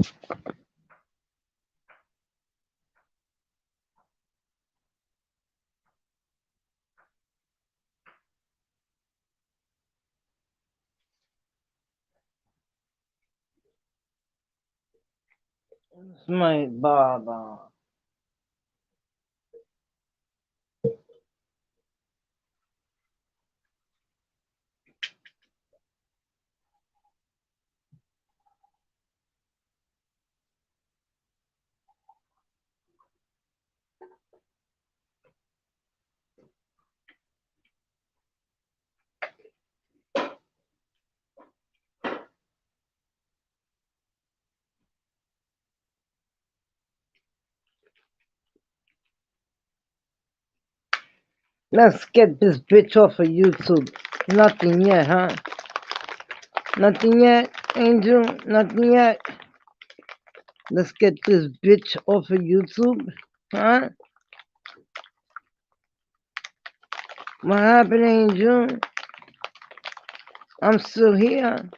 It's my Baba. Let's get this bitch off of YouTube. Nothing yet, huh? Nothing yet, Angel? Nothing yet? Let's get this bitch off of YouTube, huh? What happened, Angel? I'm still here.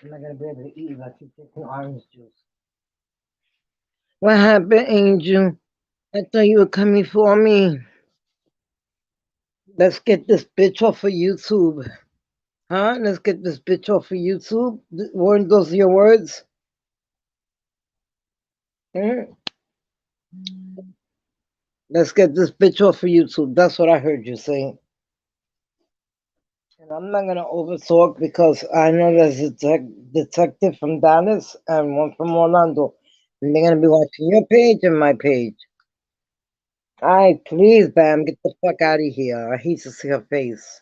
I'm not gonna be able to eat if I keep taking orange juice. What happened, Angel? I thought you were coming for me. Let's get this bitch off of YouTube. Huh? Let's get this bitch off of YouTube. Weren't those your words? Hmm? Let's get this bitch off of YouTube. That's what I heard you say. And I'm not gonna overtalk because I know there's a detective from Dallas and one from Orlando. And they're gonna be watching your page and my page. Alright, please, Bam, get the fuck out of here. I hate to see her face.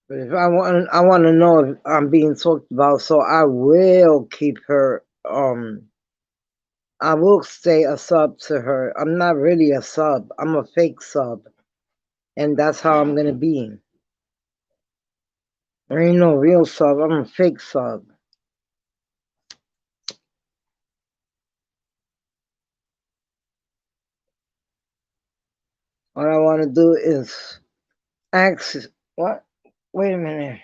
But if I want to know if I'm being talked about, so I will keep her. I will stay a sub to her. I'm not really a sub. I'm a fake sub, and that's how I'm gonna be. There ain't no real sub. I'm a fake sub. What I want to do is ask. What? Wait a minute.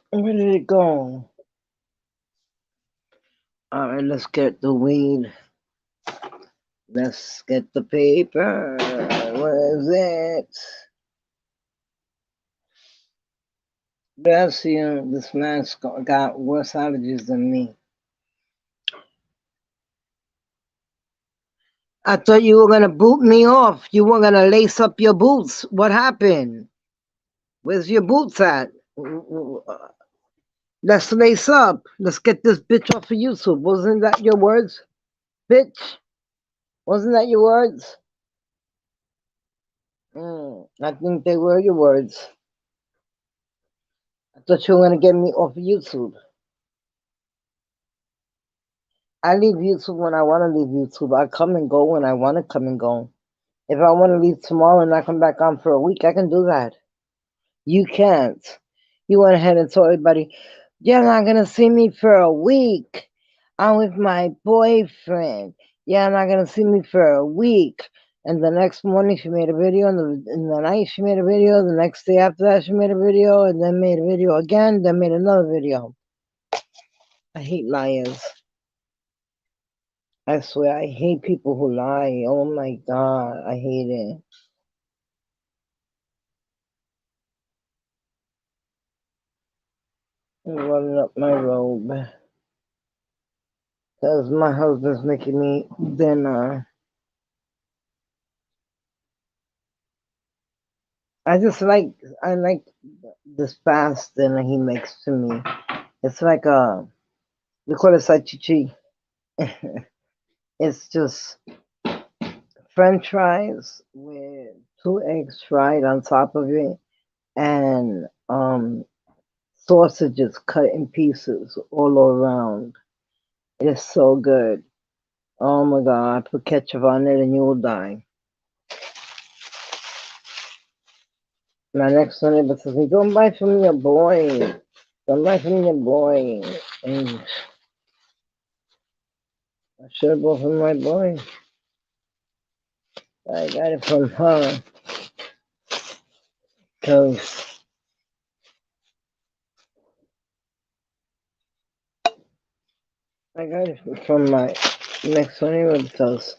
Where did it go? All right, let's get the weed. Let's get the paper. Where is it? Bless you. This man's got worse allergies than me. I thought you were gonna boot me off. You were gonna lace up your boots. What happened? Where's your boots at? Let's lace up. Let's get this bitch off of YouTube. Wasn't that your words? Bitch? Wasn't that your words? I think they were your words. I thought you were gonna get me off of YouTube. I leave YouTube when I want to leave YouTube. I come and go when I want to come and go. If I want to leave tomorrow and not come back on for a week, I can do that. You can't. You went ahead and told everybody, you're not going to see me for a week. I'm with my boyfriend. You're not going to see me for a week. And the next morning she made a video, and in the night she made a video, the next day after that she made a video, and then made a video again, then made another video. I hate liars. I swear, I hate people who lie. Oh my God, I hate it. I'm running up my robe because my husband's making me dinner. I like this fast dinner he makes to me. It's like we call it salchichi. It's just French fries with 2 eggs fried on top of it, and sausages cut in pieces all around. It's so good. Oh my God, put ketchup on it and you will die. My next one neighbor says, don't buy for me a boy. Come back from your boy. And I should have bought from my boy. I got it from her. Because I got it from my next door neighbor because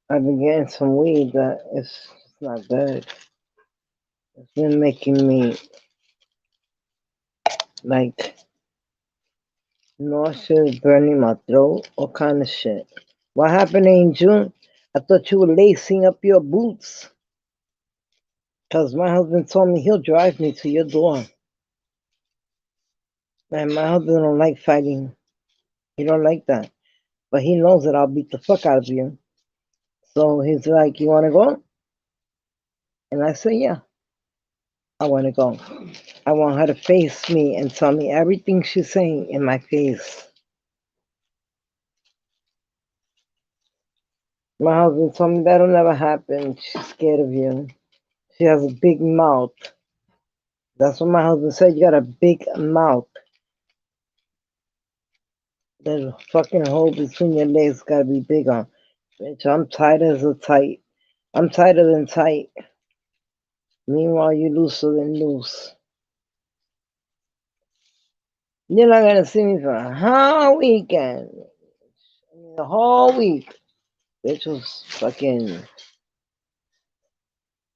I've been getting some weed that it's not good. It's been making me like nauseous, burning my throat, all kind of shit. What happened in June? I thought you were lacing up your boots. Because my husband told me he'll drive me to your door. And my husband don't like fighting. He don't like that. But he knows that I'll beat the fuck out of you. So he's like, you want to go? And I said, yeah, I want to go. I want her to face me and tell me everything she's saying in my face. My husband told me that'll never happen. She's scared of you. She has a big mouth. That's what my husband said. You got a big mouth. There's a fucking hole between your legs. Gotta be bigger. Bitch, I'm tight as a tight. I'm tighter than tight. Meanwhile, you looser than loose. You're not gonna see me for a whole weekend. The whole week. Bitch was fucking.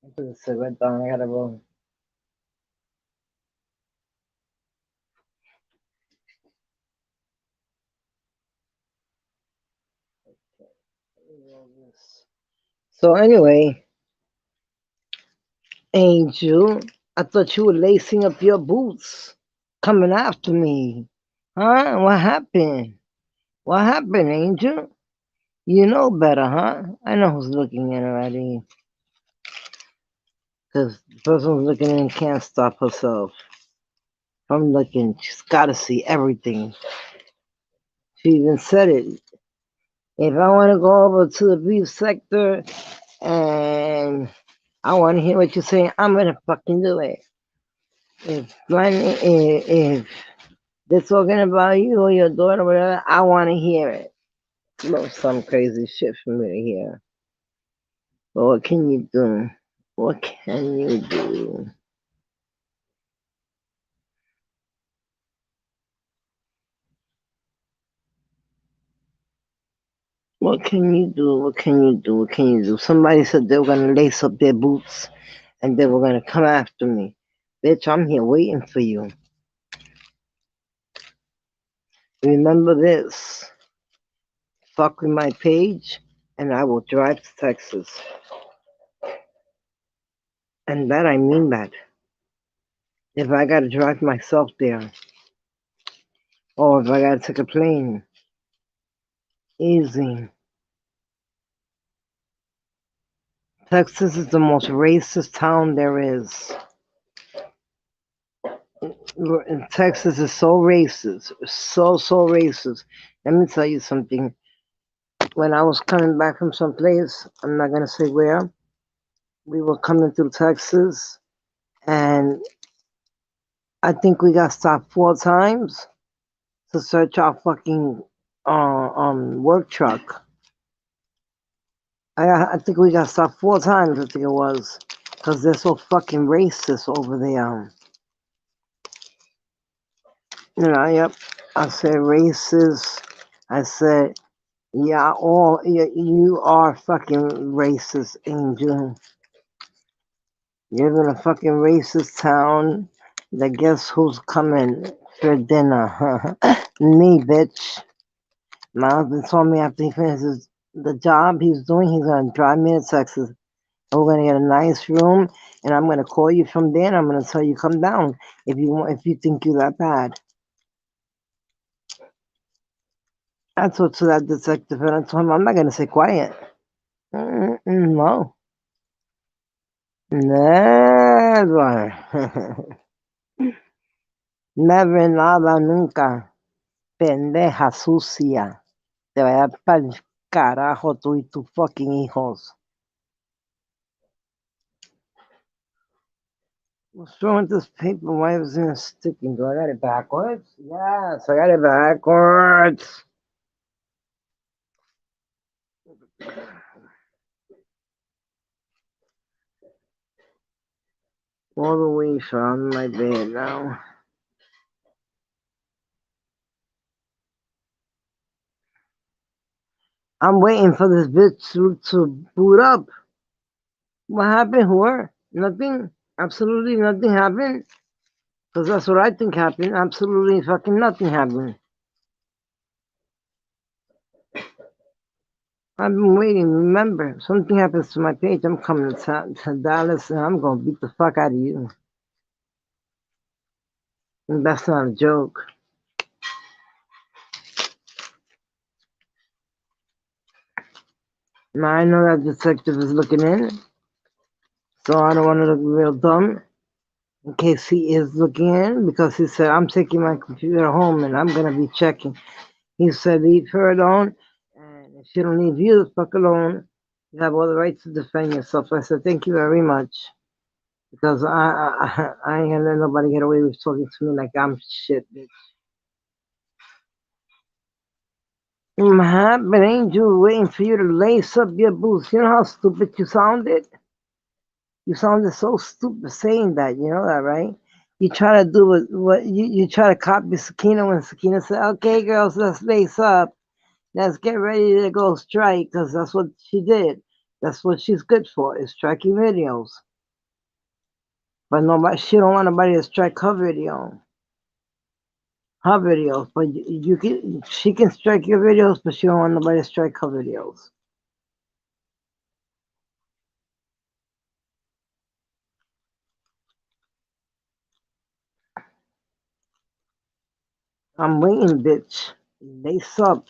I put the cigarette down. I gotta roll. So anyway, Angel, I thought you were lacing up your boots, coming after me. Huh? What happened? What happened, Angel? You know better, huh? I know who's looking in already. Because the person who's looking in can't stop herself from looking. She's got to see everything. She even said it. If I want to go over to the beef sector and I want to hear what you're saying, I'm going to fucking do it. If they're talking about you or your daughter or whatever, I want to hear it. No, some crazy shit for me to hear. But what can you do? What can you do? What can you do? What can you do? What can you do? Somebody said they were gonna lace up their boots and they were gonna come after me. Bitch, I'm here waiting for you. Remember this. Fuck with my page and I will drive to Texas. And that I mean that. If I gotta drive myself there, or if I gotta take a plane, easy. Texas is the most racist town there is. Texas is so racist, so racist. Let me tell you something. When I was coming back from some place, I'm not gonna say where, we were coming through Texas, and I think we got stopped 4 times to search our fucking work truck. I think we got stopped 4 times. I think it was because they're so fucking racist over there. Yep. I said racist. I said, yeah, you are fucking racist, Angel. You live in a fucking racist town. That guess who's coming for dinner? Me, bitch. My husband told me after he finishes the job he's doing, he's gonna drive me to Texas. And we're gonna get a nice room, and I'm gonna call you from there, and I'm gonna tell you come down if you think you're that bad. I talked to that detective, and I told him I'm not gonna stay quiet. No, never, never, nada, nunca. Pendeja sucia. Te vaya pa'l carajo tú y tus fucking hijos. What's wrong with this paper? Why isn't it sticking? Do I got it backwards? Yes, I got it backwards. All the way from my bed now. I'm waiting for this bitch to boot up. What happened? Whore? Nothing? Absolutely nothing happened? Because that's what I think happened. Absolutely fucking nothing happened. I've been waiting. Remember, something happens to my page, I'm coming to Dallas and I'm going to beat the fuck out of you. And that's not a joke. Now I know that detective is looking in, so I don't want to look real dumb in case he is looking in because he said, I'm taking my computer home and I'm going to be checking. He said, leave her alone, and if she don't leave you the fuck alone, you have all the right to defend yourself. I said, thank you very much. Because I ain't gonna let nobody get away with talking to me like I'm shit, bitch. What happened, Angel? Waiting for you to lace up your boots. You know how stupid you sounded? You sounded so stupid saying that. You know that, right? You try to do what you try to copy Sakina when Sakina said, okay, girls, let's lace up. Let's get ready to go strike because that's what she did. That's what she's good for, is striking videos. But nobody, she don't want nobody to strike her video. Her videos, but you can, she can strike your videos, but she don't want nobody to strike her videos. I'm waiting, bitch. Lace up,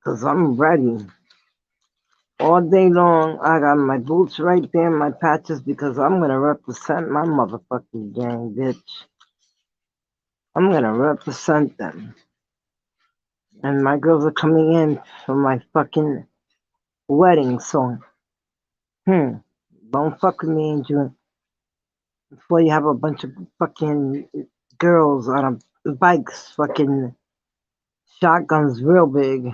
cause I'm ready. All day long, I got my boots right there, my patches, because I'm gonna represent my motherfucking gang, bitch. I'm gonna represent them. And my girls are coming in for my fucking wedding song. Don't fuck with me, Angel. Before you have a bunch of fucking girls on bikes, fucking shotguns real big.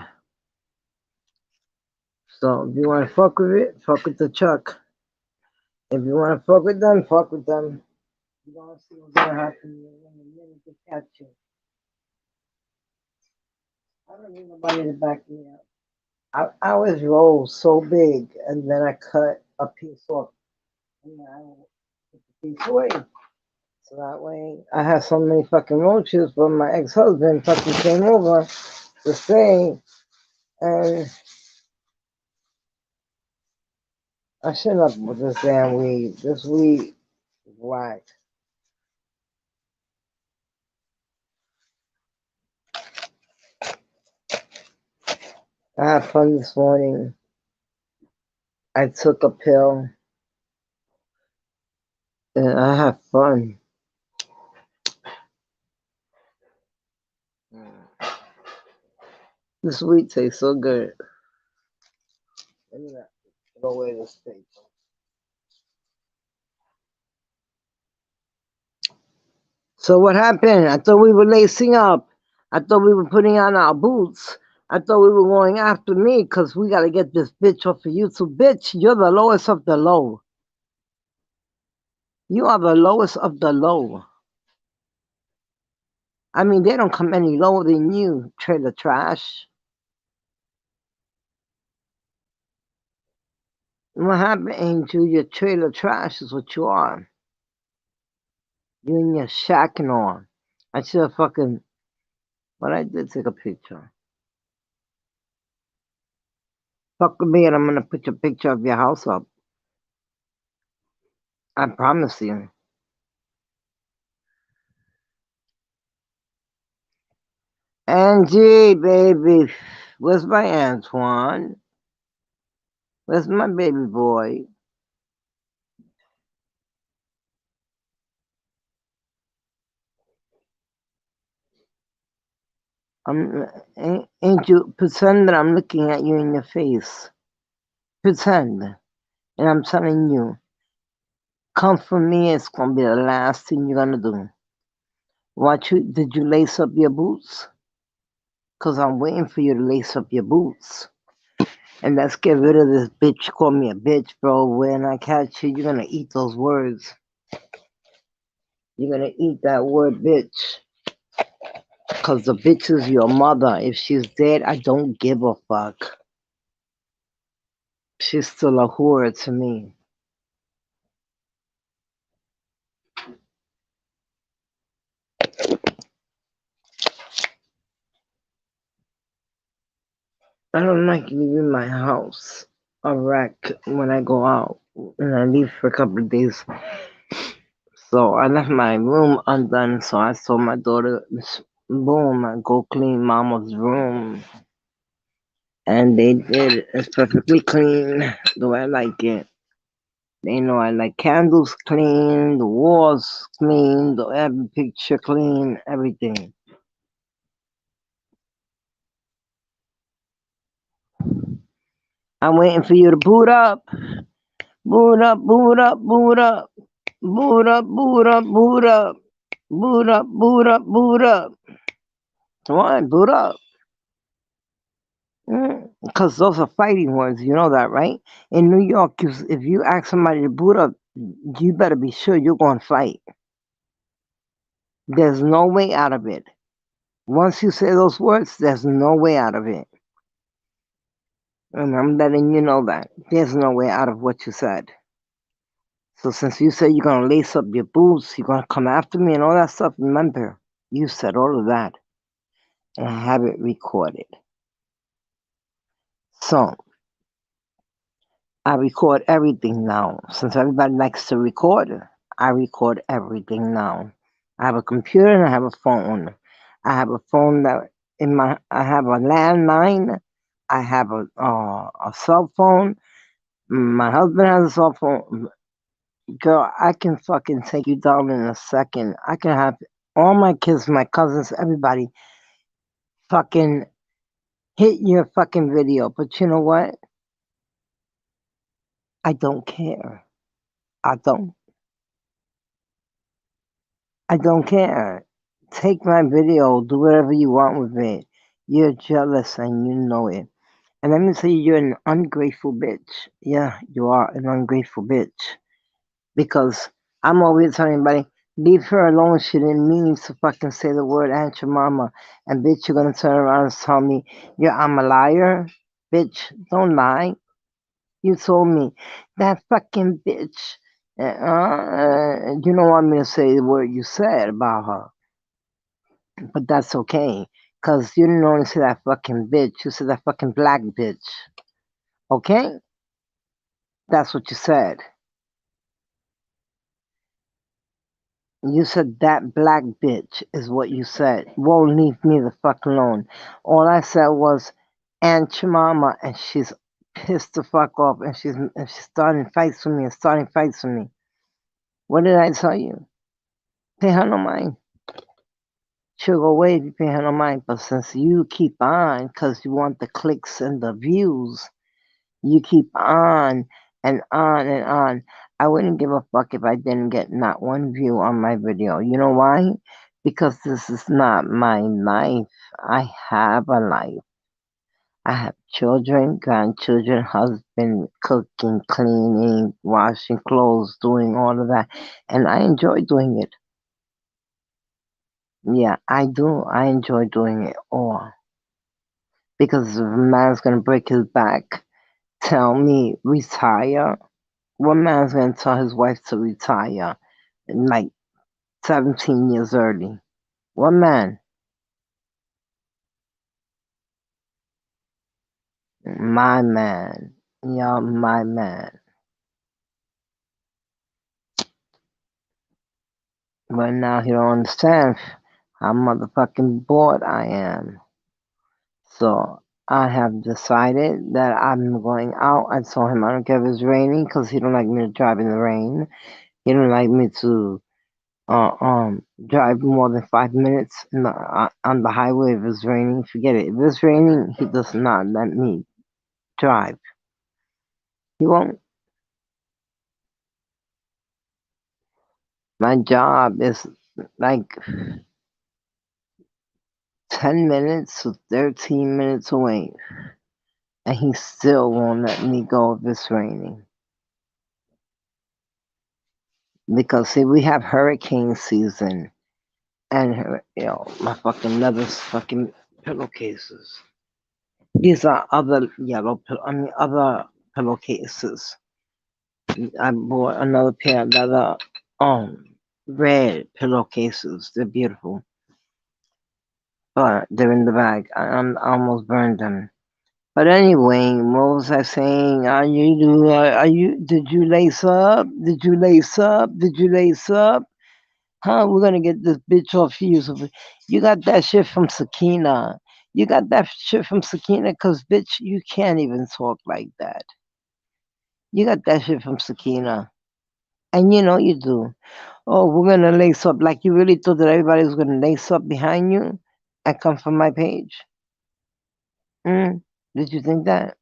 So if you wanna fuck with it, fuck with the truck. If you wanna fuck with them, fuck with them. You gonna see what's gonna happen in a minute to catch you. I don't need nobody to back me up. I always roll so big and then I cut a piece off and then I put the piece away. So that way I have so many fucking roaches, but my ex-husband fucking came over to stay and I shouldn't have with this damn weed. This weed is whack. I had fun this morning. I took a pill and I had fun. This weed tastes so good. Let me not throw away this paper. So what happened? I thought we were lacing up. I thought we were putting on our boots. I thought we were going after me because we got to get this bitch off of YouTube. Bitch, you're the lowest of the low. You are the lowest of the low. I mean, they don't come any lower than you, trailer trash. What happened, Angel? Your trailer trash is what you are. You and your shacking on. I should have fucking. But I did take a picture. Fuck with me and I'm gonna put your picture of your house up. I promise you. Angie, baby. Where's my Antoine? Where's my baby boy? Angel, pretend that I'm looking at you in your face. Pretend. And I'm telling you, Come for me, it's gonna be the last thing you're gonna do. Did you lace up your boots? Cause I'm waiting for you to lace up your boots. And let's get rid of this bitch. You call me a bitch, bro. When I catch you, you're gonna eat those words. You're gonna eat that word, bitch. Cause the bitch is your mother. If she's dead, I don't give a fuck. She's still a whore to me. I don't like leaving my house a wreck when I go out. And I leave for a couple of days. So I left my room undone. So I told my daughter, boom, I go clean mama's room. And they did. It's perfectly clean the way I like it. They know I like candles clean, the walls clean, every picture clean, everything. I'm waiting for you to boot up. Boot up, boot up, boot up. Boot up, boot up, boot up. Boot up, boot up, boot up. Come on, boot up. Because those are fighting words, you know that, right? In New York, if you ask somebody to boot up, you better be sure you're going to fight. There's no way out of it. Once you say those words, there's no way out of it. And I'm letting you know that. There's no way out of what you said. So since you said you're going to lace up your boots, you're going to come after me and all that stuff, remember, you said all of that. And I have it recorded. So, I record everything now. Since everybody likes to record, I record everything now. I have a computer and I have a phone. I have a phone that I have a landline. I have a cell phone. My husband has a cell phone. Girl, I can fucking take you down in a second. I can have all my kids, my cousins, everybody fucking hit your fucking video. But you know what? I don't care. I don't. I don't care. Take my video, do whatever you want with it. You're jealous and you know it. And let me tell you, you're an ungrateful bitch. Yeah, you are an ungrateful bitch. Because I'm always telling everybody, leave her alone. She didn't mean to fucking say the word Aunt your mama. And bitch, you're gonna turn around and tell me, yeah, I'm a liar? Bitch, don't lie. You told me that fucking bitch. You don't want me to say the word you said about her. But that's okay. Because you didn't only say that fucking bitch. You said that fucking black bitch. Okay? That's what you said. You said that black bitch is what you said. Won't leave me the fuck alone. All I said was Aunt Chimama, and she's pissed the fuck off, and she's starting fights with me and starting fights with me. What did I tell you? Pay her no mind. She'll go away if you pay her no mind. But since you keep on, because you want the clicks and the views, you keep on and on and on. I wouldn't give a fuck if I didn't get not one view on my video. You know why? Because this is not my life. I have a life. I have children, grandchildren, husband, cooking, cleaning, washing clothes, doing all of that. And I enjoy doing it. Yeah, I do. I enjoy doing it all. Because if a man's going to break his back, tell me, retire. What man's gonna tell his wife to retire like 17 years early? What man? My man. Yeah, my man. But now he don't understand how motherfucking bored I am. So I have decided that I'm going out. I told him I don't care if it's raining because he don't like me to drive in the rain. He don't like me to drive more than 5 minutes on the highway if it's raining. Forget it. If it's raining, he does not let me drive. He won't. My job is like 10 minutes to 13 minutes away, and he still won't let me go if it's raining. Because, see, we have hurricane season, and, my fucking leather fucking pillowcases. These are other other pillowcases. I bought another pair of leather, red pillowcases. They're beautiful, but they're in the bag. I almost burned them. But anyway, what was I saying? Did you lace up? Did you lace up? Did you lace up? Huh? We're gonna get this bitch off you. You got that shit from Sakina. You got that shit from Sakina, cause bitch, you can't even talk like that. You got that shit from Sakina. And you know you do. Oh, we're gonna lace up. Like you really thought that everybody was gonna lace up behind you and come from my page? Mm? Did you think that?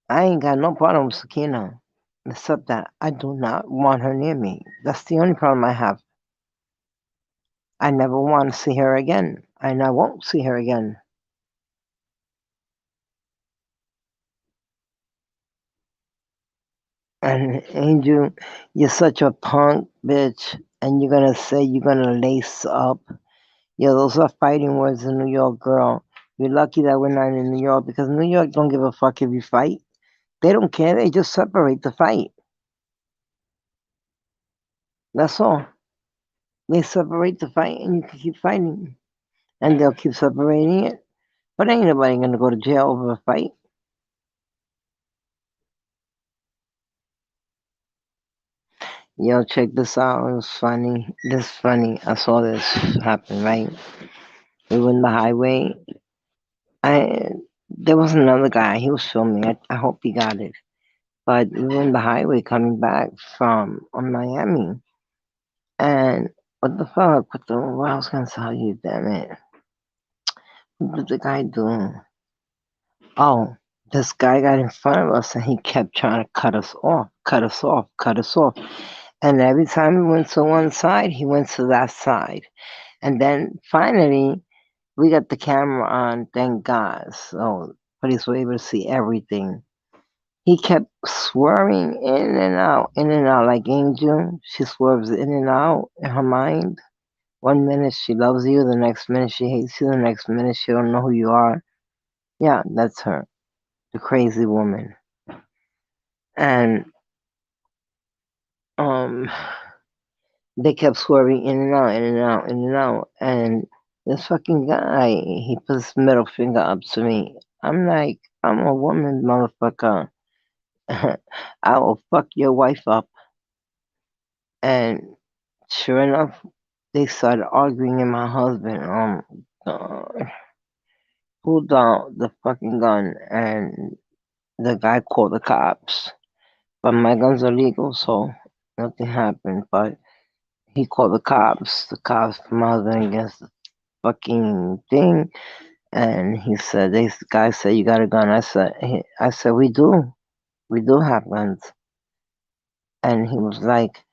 I ain't got no problem with Sakina, except that I do not want her near me. That's the only problem I have. I never want to see her again, and I won't see her again. And Angel, you're such a punk bitch, and you're gonna say you're gonna lace up. Yeah, those are fighting words in New York, girl. You're lucky that we're not in New York because New York don't give a fuck if you fight. They don't care. They just separate the fight. That's all. They separate the fight, and you can keep fighting, and they'll keep separating it. But ain't nobody gonna go to jail over a fight. Yo, check this out. It was funny. This funny. I saw this happen. Right, we were in the highway. I There was another guy. He was filming. I hope he got it. But we were in the highway coming back from Miami, and what the fuck? What I was gonna tell you? Damn it! What did the guy do? Oh, this guy got in front of us, and he kept trying to cut us off, cut us off, cut us off. And every time we went to one side, he went to that side. And then finally, we got the camera on, thank God. So police were able to see everything. He kept swerving in and out like Angel. She swerves in and out in her mind. One minute she loves you, the next minute she hates you, the next minute she don't know who you are. Yeah, that's her, the crazy woman. And um, they kept swerving in and out, in and out, in and out. And this fucking guy, he put his middle finger up to me. I'm like, I'm a woman, motherfucker. I will fuck your wife up. And sure enough, they started arguing, and my husband, God, pulled out the fucking gun, and the guy called the cops. But my guns are legal, so nothing happened. But he called the cops. The cops put my husband against the fucking thing, and he said, "This guy said you got a gun." I said, we do have guns." And he was like,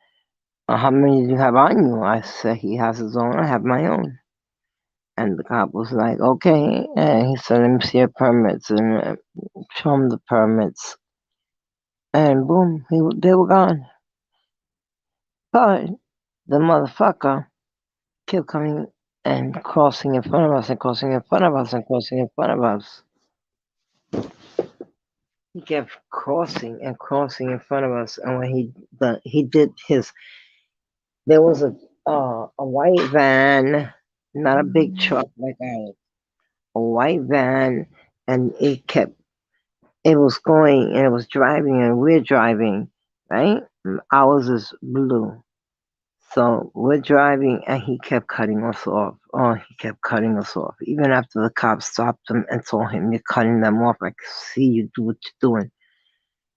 "How many do you have on you?" I said, "He has his own. I have my own." And the cop was like, "Okay." And he said, "Let me see your permits," and show him the permits. And boom, they were gone. But the motherfucker kept coming and crossing in front of us and crossing in front of us and crossing in front of us. He kept crossing and crossing in front of us. And when he did his, there was a white van, not a big truck like ours, a white van, and it was going and it was driving and we're driving, right? Ours is blue. So we're driving and he kept cutting us off. Oh, he kept cutting us off. Even after the cops stopped him and told him, "You're cutting them off. I can see you do what you're doing."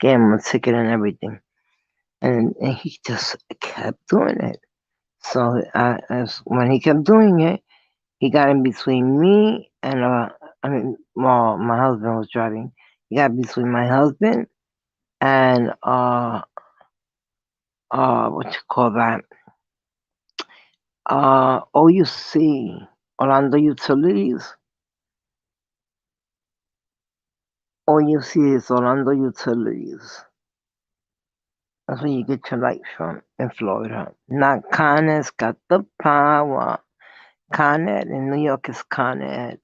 Gave him a ticket and everything. And he just kept doing it. So when he kept doing it, he got in between me and, well, my husband was driving. He got between my husband and what you call that? OUC, Orlando Utilities. OUC is Orlando Utilities. That's where you get your light from in Florida. Not Con Ed's got the power. Con Ed in New York is Con Ed.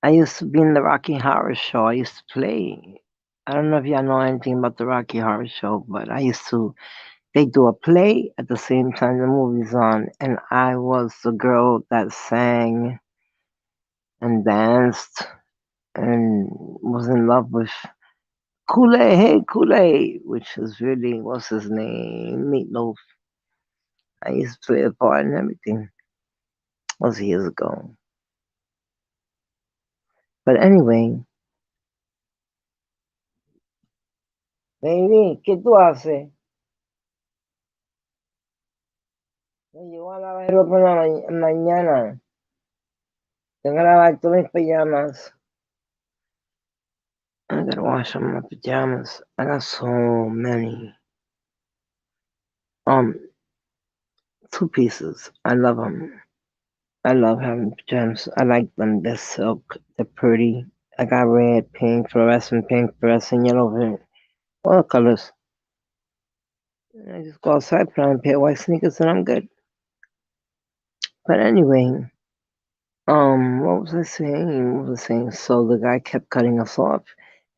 I used to be in the Rocky Horror Show. I used to play. I don't know if y'all know anything about the Rocky Horror Show, but I used to. They do a play at the same time the movie's on, and I was the girl that sang and danced and was in love with Kool-Aid, hey Kool-Aid, which is really, what's his name? Meatloaf. I used to play a part and everything. That was years ago. But anyway, baby, ¿qué tú haces? Me llevo a lavar ropa en la mañana. Tengo que lavar todas mis pajamas. I gotta wash all my pajamas. I got so many. Um, 2 pieces. I love them. I love having pajamas. I like them. They're silk. They're pretty. I got red, pink, fluorescent yellow, all colors. I just go outside, put on a pair of white sneakers, and I'm good. But anyway, what was I saying? What was I saying? So the guy kept cutting us off,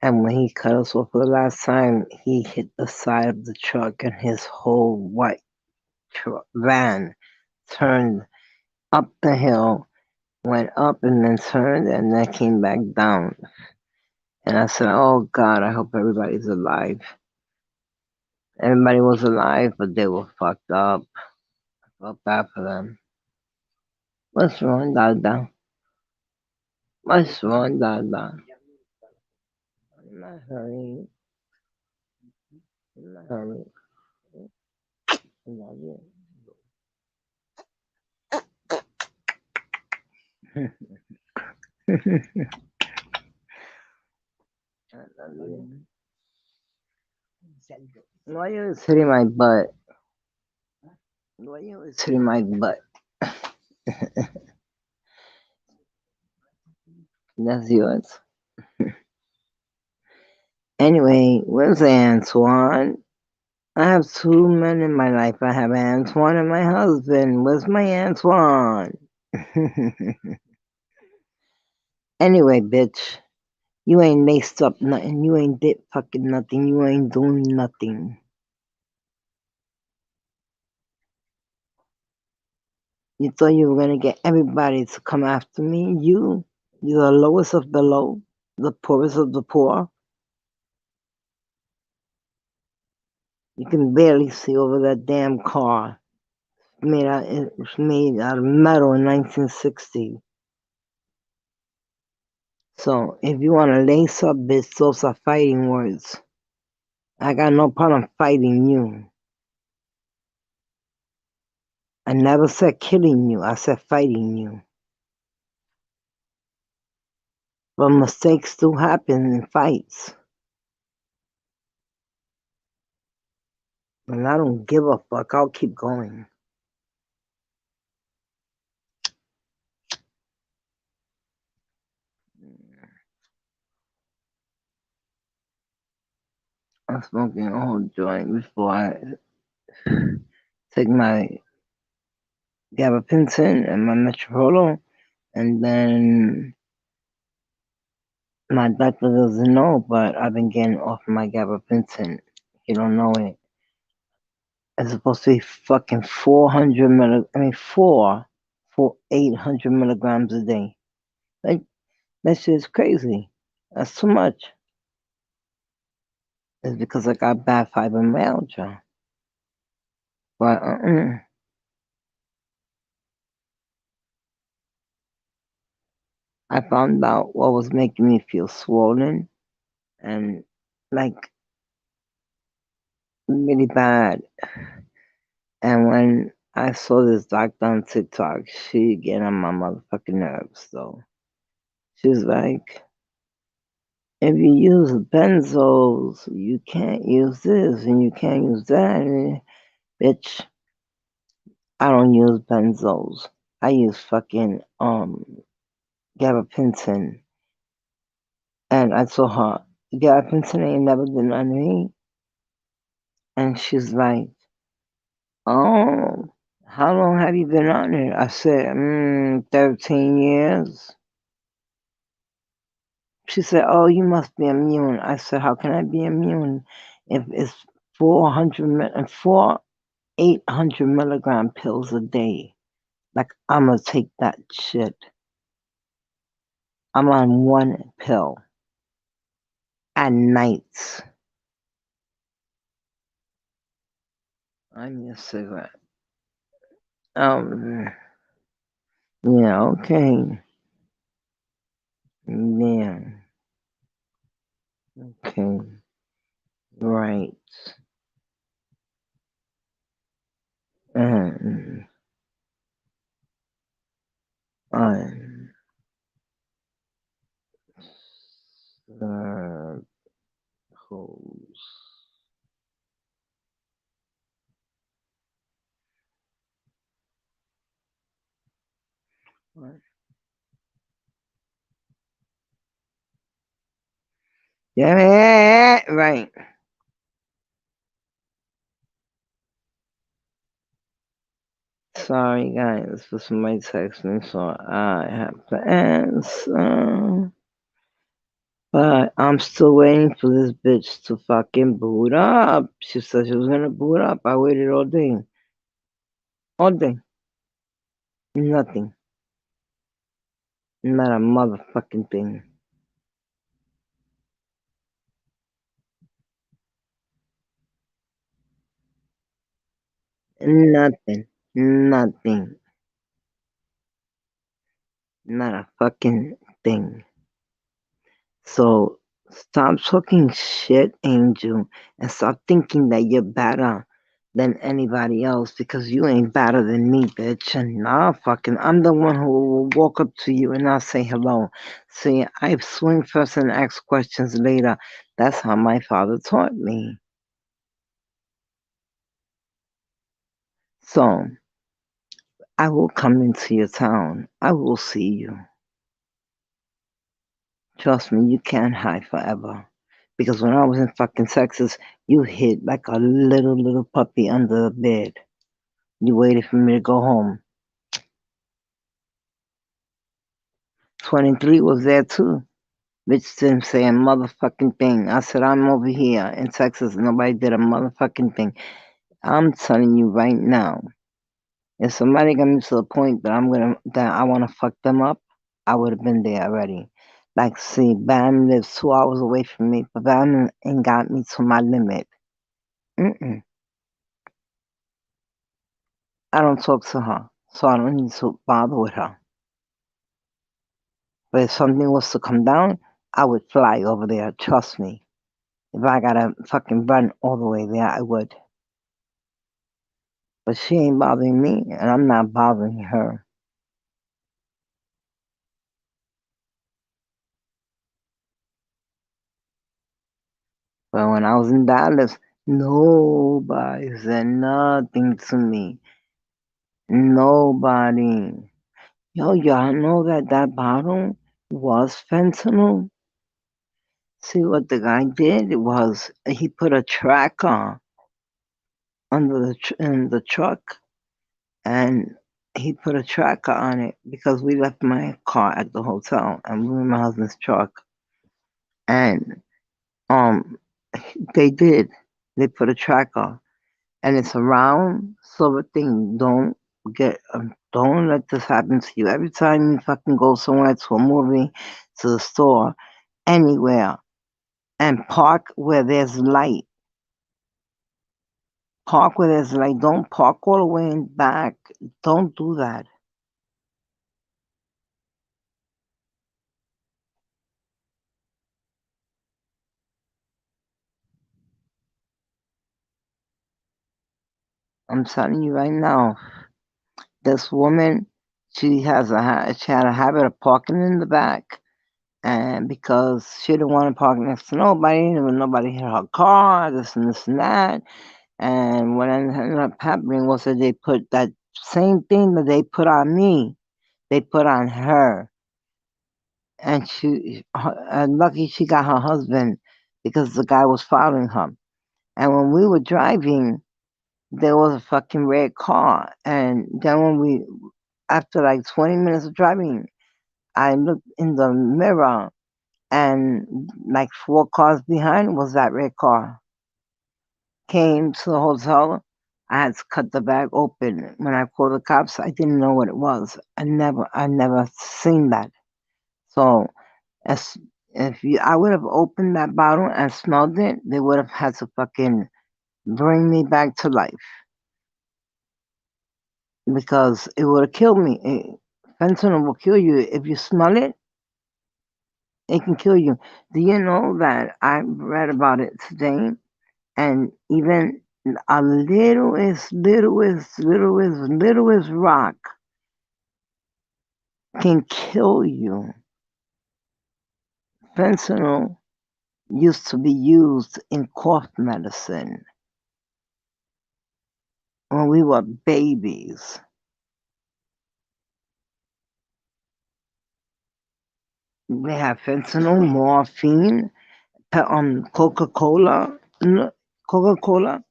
and when he cut us off for the last time, he hit the side of the truck, and his whole white van turned up the hill, went up, and then turned, and then came back down. And I said, "Oh God, I hope everybody's alive." Everybody was alive, but they were fucked up. I felt bad for them. What's wrong, Dada? What's wrong, Dada? I'm not hurrying. I'm not hurrying. I love you. I love you. Why you always hitting my butt? Why you always hitting my butt? That's yours. Anyway, where's Antoine? I have 2 men in my life. I have Antoine and my husband. Where's my Antoine? Anyway, bitch, you ain't laced up nothing. You ain't did fucking nothing. You ain't doing nothing. You thought you were gonna get everybody to come after me? You're the lowest of the low, the poorest of the poor. You can barely see over that damn car. It was made out of metal in 1960. So if you want to lace up, bitch, those are fighting words. I got no problem fighting you. I never said killing you. I said fighting you. But mistakes do happen in fights. And I don't give a fuck. I'll keep going. I'm smoking a whole joint before I take my gabapentin and my metropolo, and then my doctor doesn't know, but I've been getting off my gabapentin. You don't know it. It's supposed to be fucking 800 milligrams a day. Like, that shit is crazy. That's too much. It's because I got bad fibromyalgia. But I found out what was making me feel swollen and like really bad. And when I saw this doctor on TikTok, she get on my motherfucking nerves. So she was like, If you use benzos, you can't use this and you can't use that. Bitch, I don't use benzos. I use fucking gabapentin. And I told her, gabapentin ain't never been on me. And she's like, oh, how long have you been on it? I said, 13 years. She said, oh, you must be immune. I said, how can I be immune if it's 800 milligram pills a day? Like, I'm gonna take that shit. I'm on one pill at nights. I need a cigarette. Um, yeah, okay. Yeah, okay. Right. Um, um, circles. What? Yeah, right. Sorry, guys, for somebody text me, so I have to answer. But I'm still waiting for this bitch to fucking boot up. She said she was gonna boot up. I waited all day. All day. Nothing. Not a motherfucking thing. Nothing. Nothing. Not a fucking thing. So stop talking shit, Angel, and stop thinking that you're better than anybody else because you ain't better than me, bitch. And nah, fucking, I'm the one who will walk up to you and not say hello. See, I swing first and ask questions later. That's how my father taught me. So I will come into your town. I will see you. Trust me, you can't hide forever. Because when I was in fucking Texas, you hid like a little puppy under the bed. You waited for me to go home. 23 was there too. Bitch didn't say a motherfucking thing. I said, I'm over here in Texas. Nobody did a motherfucking thing. I'm telling you right now, if somebody got me to the point that I wanna fuck them up, I would have been there already. Like, see, Bam lives 2 hours away from me, but Bam ain't got me to my limit. Mm-mm. I don't talk to her, so I don't need to bother with her. But if something was to come down, I would fly over there. Trust me. If I gotta fucking run all the way there, I would. But she ain't bothering me, and I'm not bothering her. But when I was in Dallas, nobody said nothing to me. Nobody. Yo, y'all know that that bottle was fentanyl? See, what the guy did was he put a tracker under in the truck, and he put a tracker on it because we left my car at the hotel and we were in my husband's truck. And um, they did. They put a tracker, and it's a round silver thing. Don't let this happen to you. Every time you fucking go somewhere, to a movie, to the store, anywhere, and park where there's light. Park where there's light. Don't park all the way in back. Don't do that. I'm telling you right now. This woman, she had a habit of parking in the back And because she didn't want to park next to nobody, and nobody hit her car, this and that. And what ended up happening was that they put that same thing that they put on me, they put on her. And lucky she got her husband because the guy was following her. And when we were driving, there was a fucking red car. And then after like 20 minutes of driving, I looked in the mirror and like 4 cars behind was that red car. Came to the hotel. I had to cut the bag open. When I called the cops, I didn't know what it was. I never seen that. So as I would have opened that bottle and smelled it, they would have had to fucking bring me back to life because it would have killed me. Fentanyl will kill you if you smell it. It can kill you. Do you know that I read about it today? And even a littlest rock can kill you. Fentanyl used to be used in cough medicine when we were babies. They have fentanyl, morphine, Coca-Cola. Coca-Cola.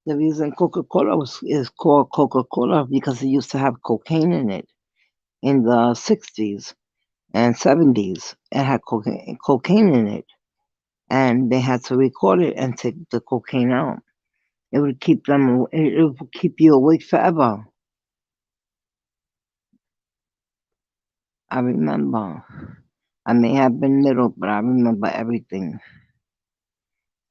The reason Coca-Cola is called Coca-Cola because it used to have cocaine in it in the 60s and 70s. It had cocaine in it, and they had to record it and take the cocaine out. It would keep them. It would keep you awake forever. I remember. I may have been little, but I remember everything.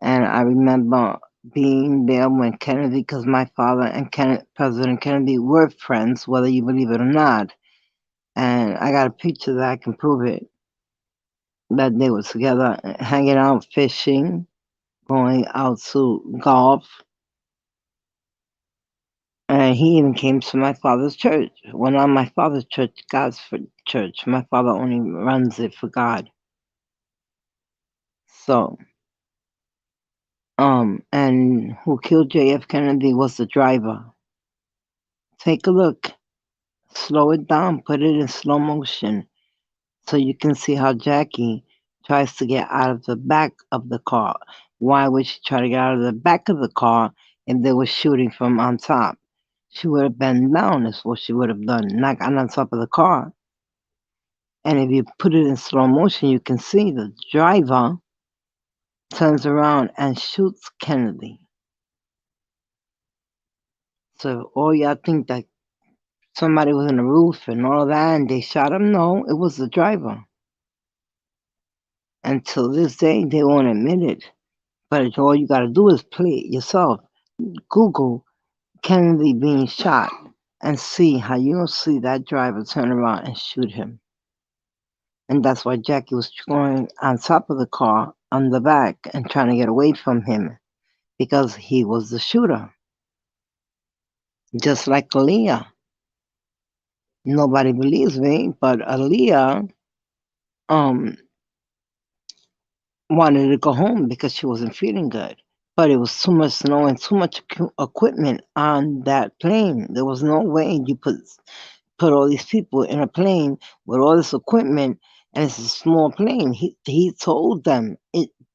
And I remember being there when Kennedy, because my father and President Kennedy were friends, whether you believe it or not. And I got a picture that I can prove it, that they were together hanging out, fishing, going out to golf. And he even came to my father's church. Well, not my father's church, God's church. My father only runs it for God. So, and who killed JF Kennedy was the driver. Take a look. Slow it down, put it in slow motion so you can see how Jackie tries to get out of the back of the car. Why would she try to get out of the back of the car if they were shooting from on top? She would have bent down, is what she would have done, not got on top of the car. And if you put it in slow motion, you can see the driver turns around and shoots Kennedy. So all y'all think that somebody was on the roof and all that and they shot him? No, it was the driver. Until this day, they won't admit it. But all you gotta do is play it yourself. Google Kennedy being shot and see how you'll see that driver turn around and shoot him. And that's why Jackie was going on top of the car on the back and trying to get away from him because he was the shooter. Just like Aaliyah. Nobody believes me, but Aaliyah um wanted to go home because she wasn't feeling good. But it was too much snow and too much equipment on that plane. There was no way you put all these people in a plane with all this equipment, and it's a small plane. He told them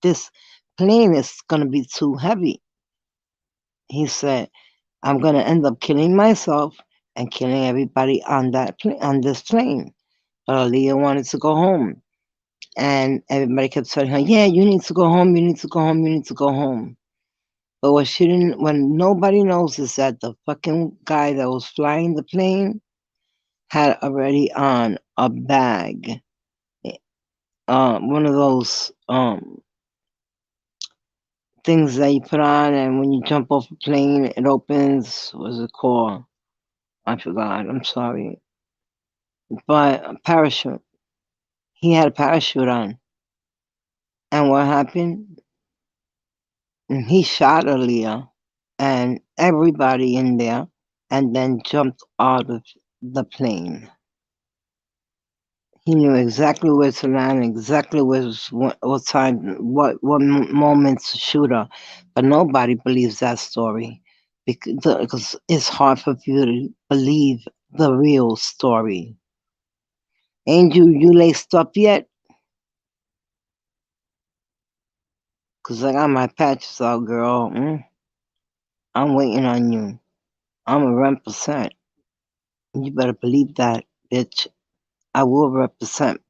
this plane is gonna be too heavy. He said, "I'm gonna end up killing myself and killing everybody on on this plane." But Aaliyah wanted to go home, and everybody kept telling her, "Yeah, you need to go home. You need to go home. You need to go home." But what nobody knows is that the fucking guy that was flying the plane had already on a bag, one of those things that you put on, and when you jump off a plane, it opens. What's it called? I forgot. I'm sorry. But a parachute. He had a parachute on, and what happened? He shot Aaliyah and everybody in there, and then jumped out of the plane. He knew exactly where to land, exactly what time, what moments to shoot her. But nobody believes that story because it's hard for you to believe the real story. Angel, you laced up yet? Cause I got my patches out, girl. I'm waiting on you. I'm a represent. You better believe that, bitch. I will represent.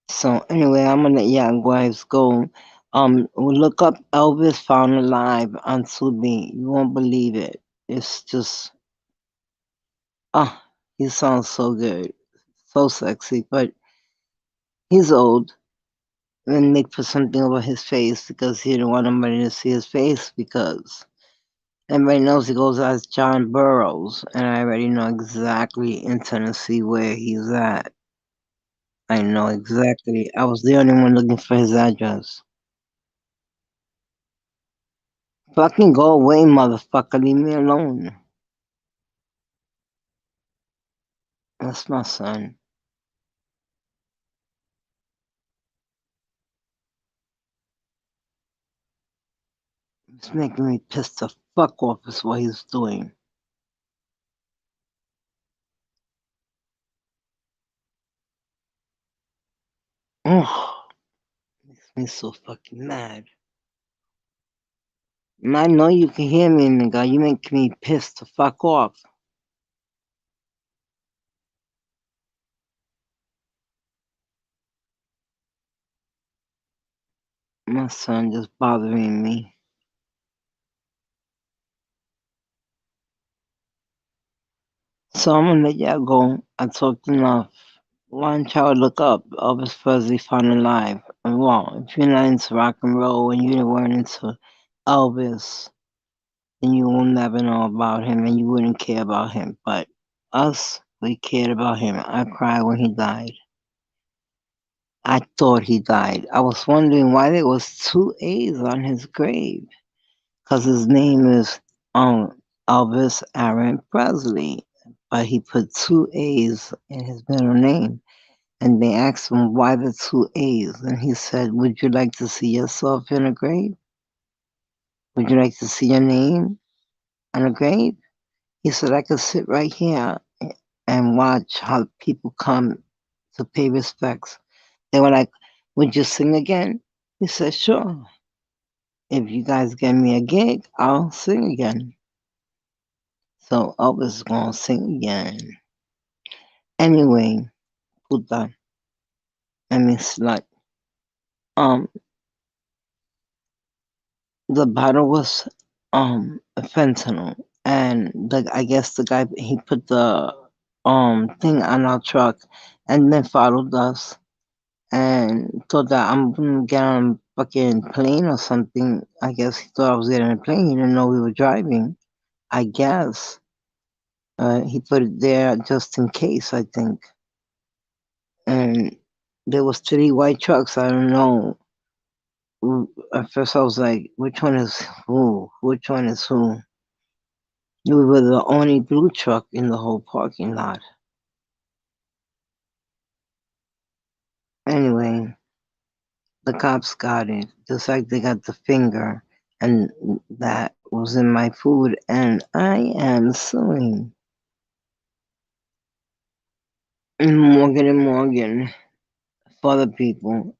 So anyway, I'm gonna let y'all guys go. We'll look up Elvis Found Alive on Tubi. You won't believe it. It's just ah, he sounds so good, so sexy. But he's old, and they put something over his face because he didn't want nobody to see his face because everybody knows he goes as John Burroughs, and I already know exactly in Tennessee where he's at. I know exactly. I was the only one looking for his address. Fucking go away, motherfucker. Leave me alone. That's my son. It's making me pissed the fuck off is what he's doing. Ugh, makes me so fucking mad. And I know you can hear me, nigga. You make me pissed the fuck off. My son just bothering me. So I'm gonna let y'all go. I talked enough. Why don't y'all look up Elvis Presley Found Alive? And well, if you're not into rock and roll and you weren't into Elvis, then you will never know about him and you wouldn't care about him. But us, we cared about him. I cried when he died. I thought he died. I was wondering why there was two A's on his grave. Because his name is Elvis Aaron Presley. But he put two A's in his middle name. And they asked him why the two A's. And he said, would you like to see yourself in a grave? Would you like to see your name on a grave? He said, I could sit right here and watch how people come to pay respects. They were like, would you sing again? He said, sure. If you guys get me a gig, I'll sing again. So Elvis is going to sing again. Anyway, puta, I mean slut. Um, the bottle was fentanyl, and I guess the guy he put the thing on our truck, and then followed us and thought that I'm gonna get on a fucking plane or something. I guess he thought I was getting on a plane. He didn't know we were driving. I guess he put it there just in case. I think, and there was three white trucks. I don't know. At first, I was like, "Which one is who? Which one is who?" We were the only blue truck in the whole parking lot. Anyway, the cops got it, just like they got the finger, and that was in my food, and I am suing Morgan and Morgan for the people.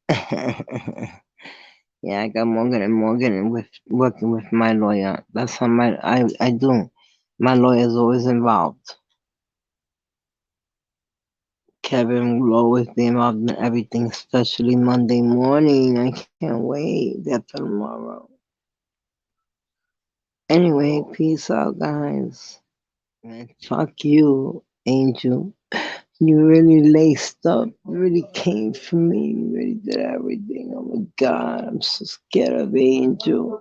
Yeah, I got Morgan and Morgan with working with my lawyer. That's how I do. My lawyer is always involved. Kevin will always be involved in everything, especially Monday morning. I can't wait after tomorrow. Anyway, peace out, guys. And fuck you, Angel. You really laced up. You really came for me. You really did everything. Oh my God, I'm so scared of Angel.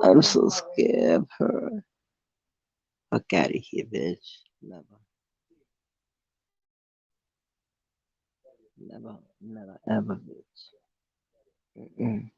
I'm so scared of her. Fuck out of here, bitch. Never, never, never, ever, bitch. Mm-mm.